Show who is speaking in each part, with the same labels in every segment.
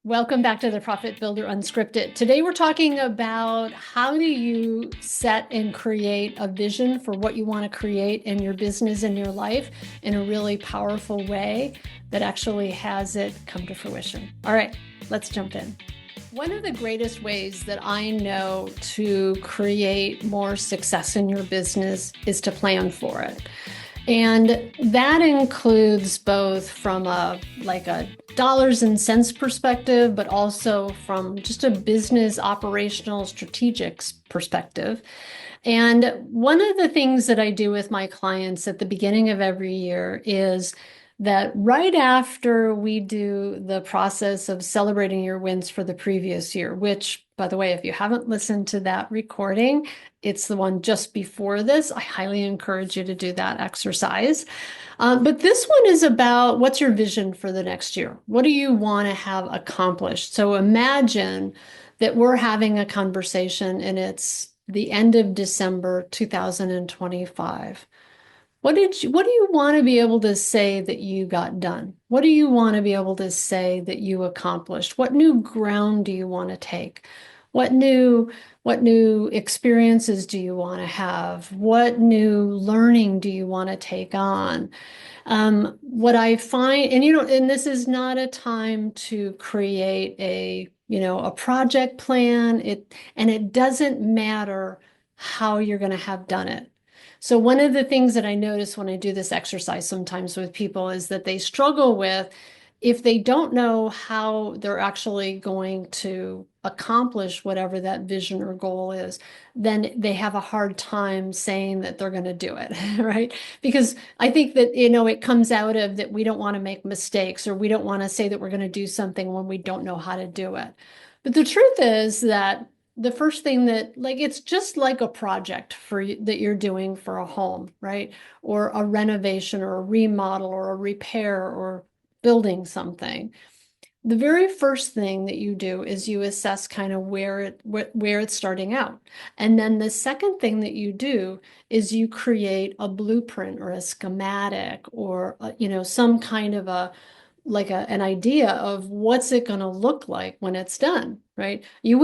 Speaker 1: Welcome back to the Profit Builder Unscripted. Today we're talking about how do you set and create a vision for what you want to create in your business and your life in a really powerful way that actually has it come to fruition. All right, let's jump in. One of the greatest ways that I know to create more success in your business is to plan for it. And that includes both from a dollars and cents perspective, but also from just a business operational strategic perspective. And one of the things that I do with my clients at the beginning of every year is that right after we do the process of celebrating your wins for the previous year, which, by the way, if you haven't listened to that recording, it's the one just before this. I highly encourage you to do that exercise. But this one is about what's your vision for the next year? What do you want to have accomplished? So imagine that we're having a conversation and it's the end of December 2025. What do you want to be able to say that you got done? What do you want to be able to say that you accomplished? What new ground do you want to take? What new experiences do you want to have? What new learning do you want to take on? What I find, and this is not a time to create a project plan. It doesn't matter how you're going to have done it. So one of the things that I notice when I do this exercise sometimes with people is that they struggle with, if they don't know how they're actually going to accomplish whatever that vision or goal is, then they have a hard time saying that they're going to do it, right? Because I think that, it comes out of that we don't want to make mistakes, or we don't want to say that we're going to do something when we don't know how to do it. But the truth is that the first thing that, it's just like a project that you're doing for a home, right? Or a renovation or a remodel or a repair or building something. The very first thing that you do is you assess kind of where it's starting out. And then the second thing that you do is you create a blueprint or a schematic or some kind of an idea of what's it going to look like when it's done, right? You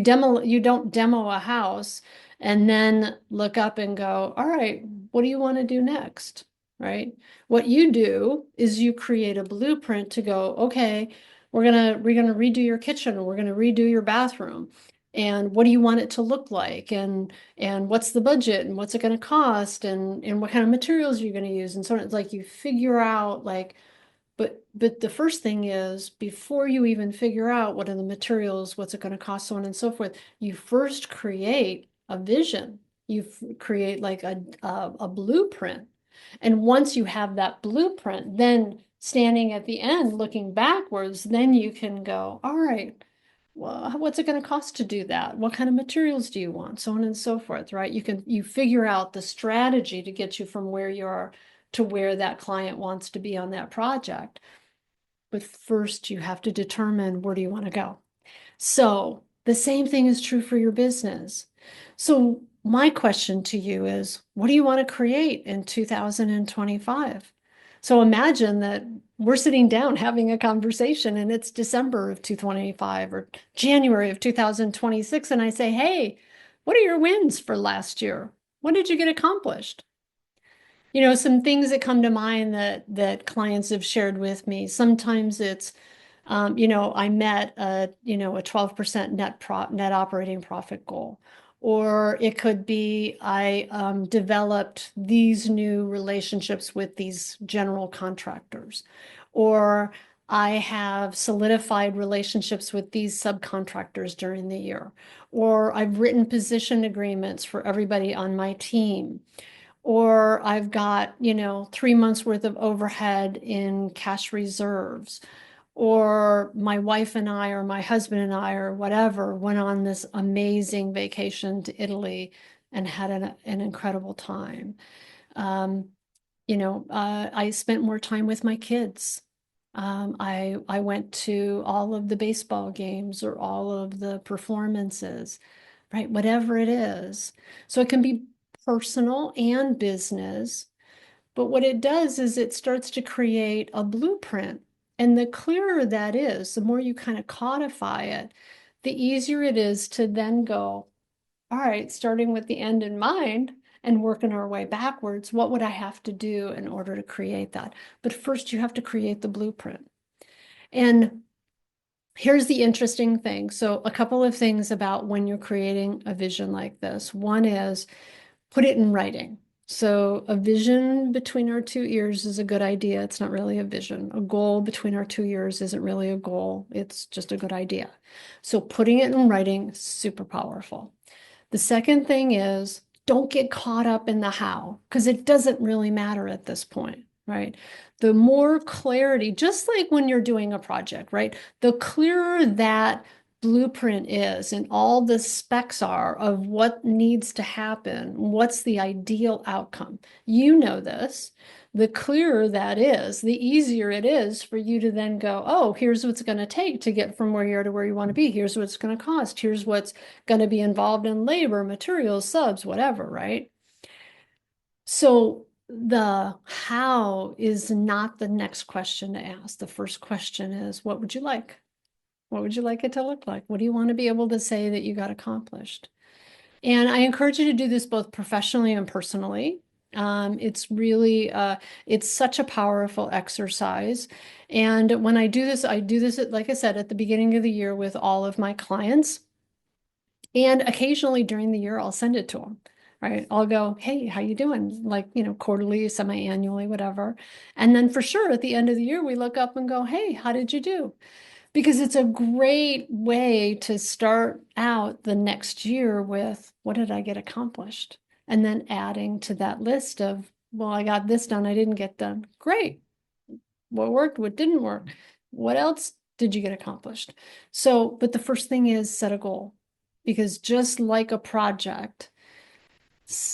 Speaker 1: don't demo a house and then look up and go, all right, what do you want to do next? Right? What you do is you create a blueprint to go, okay, we're gonna redo your kitchen, or we're gonna redo your bathroom. And what do you want it to look like? And what's the budget, and what's it going to cost, and what kind of materials are you going to use, and so on. It's like you figure out but the first thing is, before you even figure out what are the materials, what's it going to cost, so on and so forth, you first create a vision. You create like a blueprint. And once you have that blueprint, then standing at the end, looking backwards, then you can go, all right, well, what's it going to cost to do that? What kind of materials do you want? So on and so forth, right? You figure out the strategy to get you from where you are to where that client wants to be on that project. But first, you have to determine, where do you want to go? So the same thing is true for your business. So my question to you is, what do you want to create in 2025? So imagine that we're sitting down having a conversation and it's December of 2025 or January of 2026. And I say, hey, what are your wins for last year? What did you get accomplished? Some things that come to mind that clients have shared with me. Sometimes it's, I met a 12% net operating profit goal. Or it could be, I developed these new relationships with these general contractors. Or I have solidified relationships with these subcontractors during the year. Or I've written position agreements for everybody on my team. Or I've got, 3 months worth of overhead in cash reserves. Or my wife and I, or my husband and I, or whatever, went on this amazing vacation to Italy and had an incredible time. Um, I spent more time with my kids. I went to all of the baseball games or all of the performances, right? Whatever it is. So it can be personal and business. But what it does is it starts to create a blueprint. And the clearer that is, the more you kind of codify it, the easier it is to then go, all right, starting with the end in mind and working our way backwards, what would I have to do in order to create that? But first, you have to create the blueprint. And here's the interesting thing. So, a couple of things about when you're creating a vision like this. One is put it in writing. So, a vision between our two ears is a good idea. It's not really a vision. A goal between our two ears isn't really a goal. It's just a good idea. So, putting it in writing, super powerful. The second thing is don't get caught up in the how, because it doesn't really matter at this point, right? The more clarity, just like when you're doing a project, right? The clearer that blueprint is and all the specs are of what needs to happen, what's the ideal outcome. You know this. The clearer that is, the easier it is for you to then go, oh, here's what's going to take to get from where you are to where you want to be. Here's what it's going to cost. Here's what's going to be involved in labor, materials, subs, whatever, right? So the how is not the next question to ask. The first question is, what would you like? What would you like it to look like? What do you want to be able to say that you got accomplished? And I encourage you to do this both professionally and personally. It's really, it's such a powerful exercise. And when I do this, like I said, at the beginning of the year with all of my clients. And occasionally during the year, I'll send it to them, right? I'll go, hey, how you doing? Like, quarterly, semi-annually, whatever. And then for sure, at the end of the year, we look up and go, hey, how did you do? Because it's a great way to start out the next year with what did I get accomplished? And then adding to that list of, well, I got this done, I didn't get done. Great. What worked, what didn't work? What else did you get accomplished? So, but the first thing is set a goal. Because just like a project,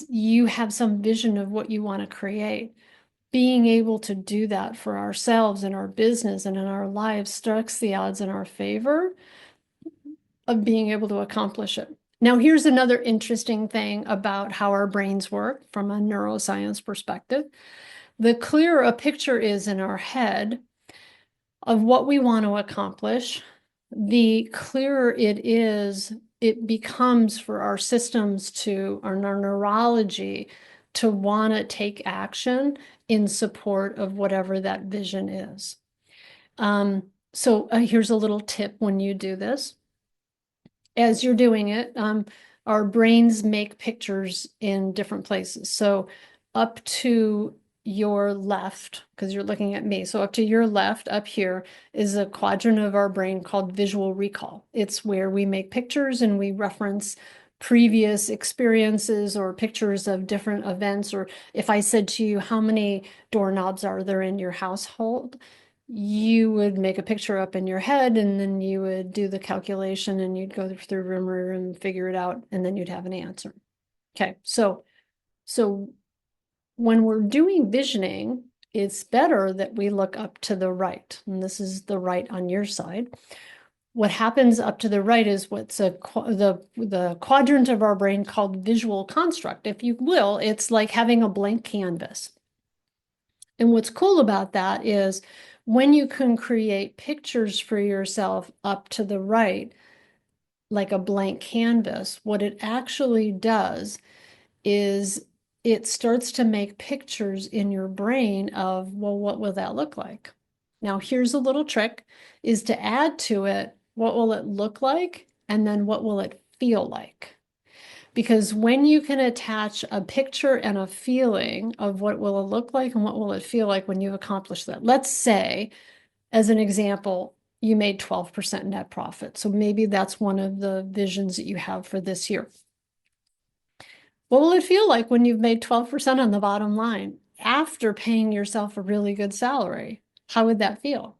Speaker 1: you have some vision of what you want to create. Being able to do that for ourselves and our business and in our lives strikes the odds in our favor of being able to accomplish it. Now, here's another interesting thing about how our brains work from a neuroscience perspective. The clearer a picture is in our head of what we want to accomplish, the clearer it becomes for our systems to, or our neurology to want to take action in support of whatever that vision is. So here's a little tip when you do this. As you're doing it, our brains make pictures in different places. So up to your left, because you're looking at me. So up to your left, up here, is a quadrant of our brain called visual recall. It's where we make pictures and we reference previous experiences or pictures of different events. Or if I said to you, how many doorknobs are there in your household? You would make a picture up in your head and then you would do the calculation and you'd go through rumor and figure it out and then you'd have an answer. Okay, so when we're doing visioning, it's better that we look up to the right. And this is the right on your side. What happens up to the right is what's the quadrant of our brain called visual construct, if you will. It's like having a blank canvas. And what's cool about that is when you can create pictures for yourself up to the right, like a blank canvas, what it actually does is it starts to make pictures in your brain of, well, what will that look like? Now, here's a little trick, is to add to it, what will it look like? And then what will it feel like? Because when you can attach a picture and a feeling of what will it look like and what will it feel like when you've accomplished that. Let's say, as an example, you made 12% net profit. So maybe that's one of the visions that you have for this year. What will it feel like when you've made 12% on the bottom line after paying yourself a really good salary? How would that feel?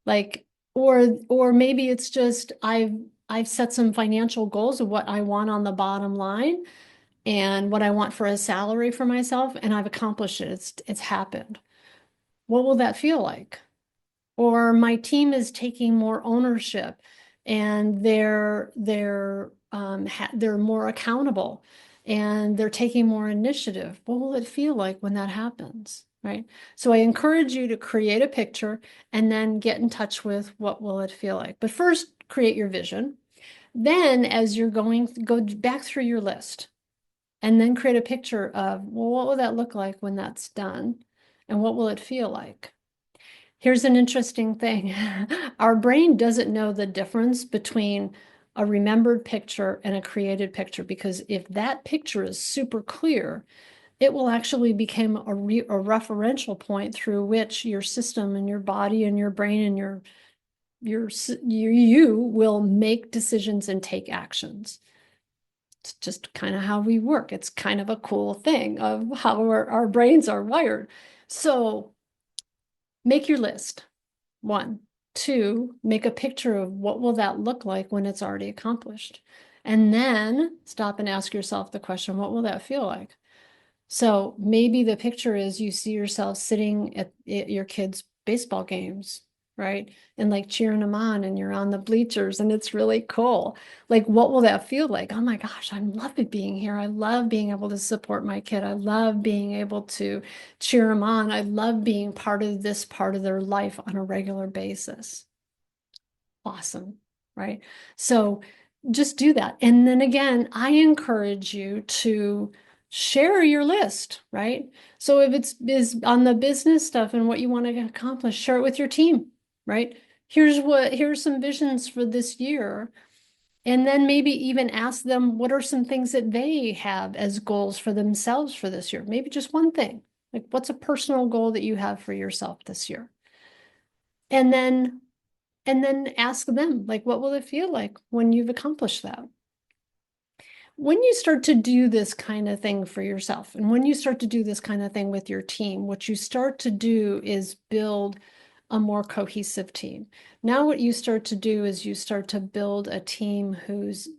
Speaker 1: Like, or maybe it's just I've set some financial goals of what I want on the bottom line and what I want for a salary for myself, and I've accomplished it. It's happened. What will that feel like? Or my team is taking more ownership and they're more accountable and they're taking more initiative. What will it feel like when that happens? right? So I encourage you to create a picture and then get in touch with what will it feel like. But first, create your vision. Then, as you're going, go back through your list and then create a picture of, well, what will that look like when that's done? And what will it feel like? Here's an interesting thing. Our brain doesn't know the difference between a remembered picture and a created picture, because if that picture is super clear, it will actually become a referential point through which your system and your body and your brain and you will make decisions and take actions. It's just kind of how we work. It's kind of a cool thing of how our brains are wired. So make your list. One. Two, make a picture of what will that look like when it's already accomplished. And then stop and ask yourself the question, what will that feel like? So maybe the picture is you see yourself sitting at your kids' baseball games, right? And like cheering them on, and you're on the bleachers and it's really cool. Like, what will that feel like? Oh my gosh, I love it being here. I love being able to support my kid. I love being able to cheer them on. I love being part of this part of their life on a regular basis. Awesome, right? So just do that. And then again, I encourage you to share your list, right? So if it's is on the business stuff and what you want to accomplish, share it with your team, right? Here's some visions for this year. And then maybe even ask them what are some things that they have as goals for themselves for this year. Maybe just one thing. Like, what's a personal goal that you have for yourself this year? And then ask them, like, what will it feel like when you've accomplished that? When you start to do this kind of thing for yourself, and when you start to do this kind of thing with your team, what you start to do is build a more cohesive team. Now what you start to do is you start to build a team who's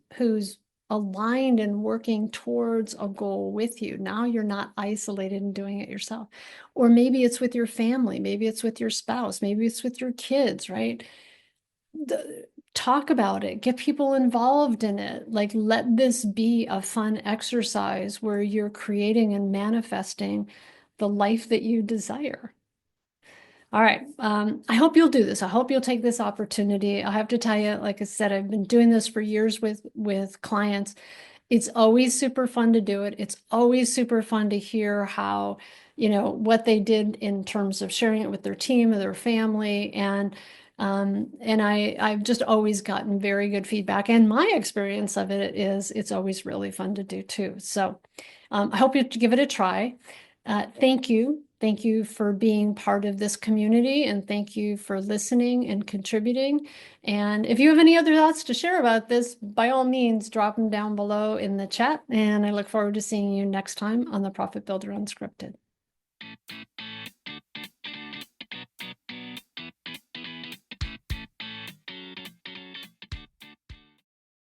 Speaker 1: aligned and working towards a goal with you. Now you're not isolated and doing it yourself. Or maybe it's with your family, maybe it's with your spouse, maybe it's with your kids, right? Talk about it, get people involved in it. Like, let this be a fun exercise where you're creating and manifesting the life that you desire. All right. I hope you'll do this. I hope you'll take this opportunity. I have to tell you, like I said, I've been doing this for years with clients. It's always super fun to do it. It's always super fun to hear how, what they did in terms of sharing it with their team or their family. And I've just always gotten very good feedback. And my experience of it is it's always really fun to do too. So I hope you give it a try. Thank you. Thank you for being part of this community, and thank you for listening and contributing. And if you have any other thoughts to share about this, by all means, drop them down below in the chat. And I look forward to seeing you next time on the Profit Builder Unscripted.